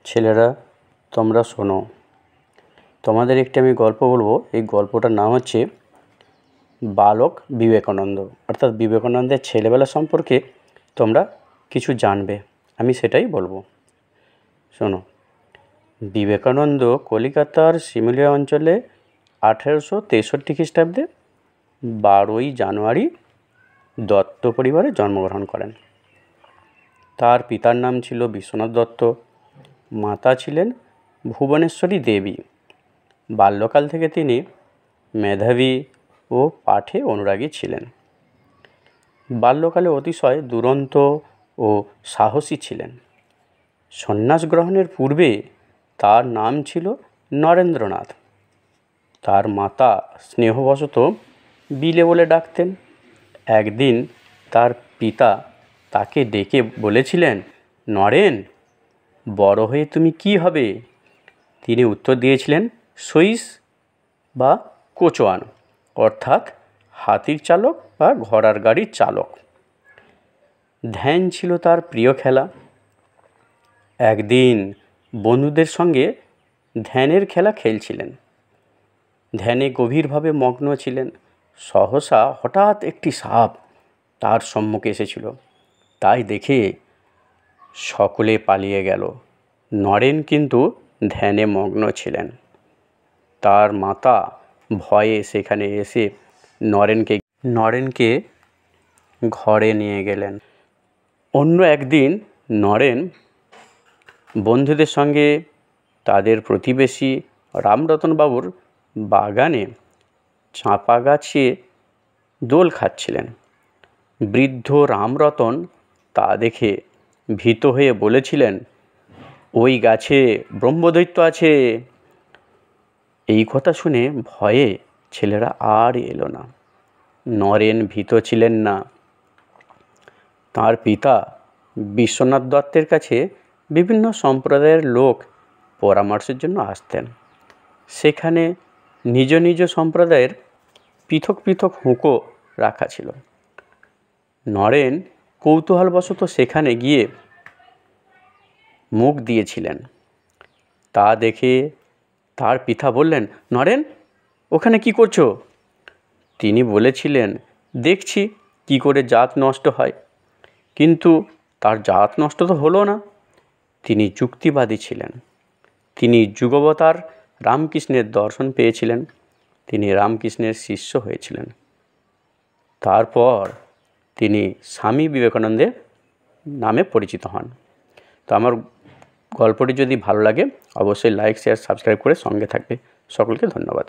ছেলেরা তোমরা শোনো, তোমাদের একটি আমি গল্প বলবো। এই গল্পটার নাম হচ্ছে বালক বিবেকানন্দ। অর্থাৎ বিবেকানন্দের ছেলেবেলা সম্পর্কে তোমরা কিছু জানবে, আমি সেটাই বলবো। শোনো, বিবেকানন্দ কলিকাতার শিমুলিয়া অঞ্চলে 1863 খ্রিস্টাব্দে 12ই জানুয়ারি দত্ত পরিবারে জন্মগ্রহণ করেন। তার পিতার নাম ছিল বিশ্বনাথ দত্ত, মাতা ছিলেন ভুবনেশ্বরী দেবী। বাল্যকাল থেকে তিনি মেধাবী ও পাঠে অনুরাগী ছিলেন। বাল্যকালে অতিশয় দুরন্ত ও সাহসী ছিলেন। সন্ন্যাস গ্রহণের পূর্বে তার নাম ছিল নরেন্দ্রনাথ। তার মাতা স্নেহবশত বিলে বলে ডাকতেন। একদিন তার পিতা তাকে ডেকে বলেছিলেন, নরেন, বড় হয়ে তুমি কি হবে? তিনি উত্তর দিয়েছিলেন, সইস বা কোচোয়ান, অর্থাৎ হাতির চালক বা ঘোড়ার গাড়ির চালক। ধ্যান ছিল তার প্রিয় খেলা। একদিন বন্ধুদের সঙ্গে ধ্যানের খেলা খেলছিলেন। ধ্যানে গভীরভাবে মগ্ন ছিলেন। সহসা হঠাৎ একটি সাপ তার সম্মুখে এসেছিল। তাই দেখে সকলে পালিয়ে গেল। নরেন কিন্তু ধ্যানে মগ্ন ছিলেন। তার মাতা ভয়ে সেখানে এসে নরেনকে ঘরে নিয়ে গেলেন। অন্য একদিন নরেন বন্ধুদের সঙ্গে তাদের প্রতিবেশী রামরতনবাবুর বাগানে চাঁপা গাছে দোল খাচ্ছিলেন। বৃদ্ধ রামরতন তা দেখে ভীত হয়ে বলেছিলেন, ওই গাছে ব্রহ্মদৈত্য আছে। এই কথা শুনে ভয়ে ছেলেরা আর এলো না। নরেন ভীত ছিলেন না। তার পিতা বিশ্বনাথ দত্তের কাছে বিভিন্ন সম্প্রদায়ের লোক পরামর্শের জন্য আসতেন। সেখানে নিজ নিজ সম্প্রদায়ের পৃথক পৃথক হুঁকো রাখা ছিল। নরেন কৌতূহলবশত সেখানে গিয়ে মুখ দিয়েছিলেন। তা দেখে তার পিতা বললেন, নরেন, ওখানে কি করছো? তিনি বলেছিলেন, দেখছি কি করে জাত নষ্ট হয়। কিন্তু তার জাত নষ্ট তো হলো না। তিনি যুক্তিবাদী ছিলেন। তিনি যুগবতার রামকৃষ্ণের দর্শন পেয়েছিলেন। তিনি রামকৃষ্ণের শিষ্য হয়েছিলেন। তারপর তিনি স্বামী বিবেকানন্দের নামে পরিচিত হন। তো আমার গল্পটি যদি ভালো লাগে অবশ্যই লাইক, শেয়ার, সাবস্ক্রাইব করে সঙ্গে থাকবে। সকলকে ধন্যবাদ।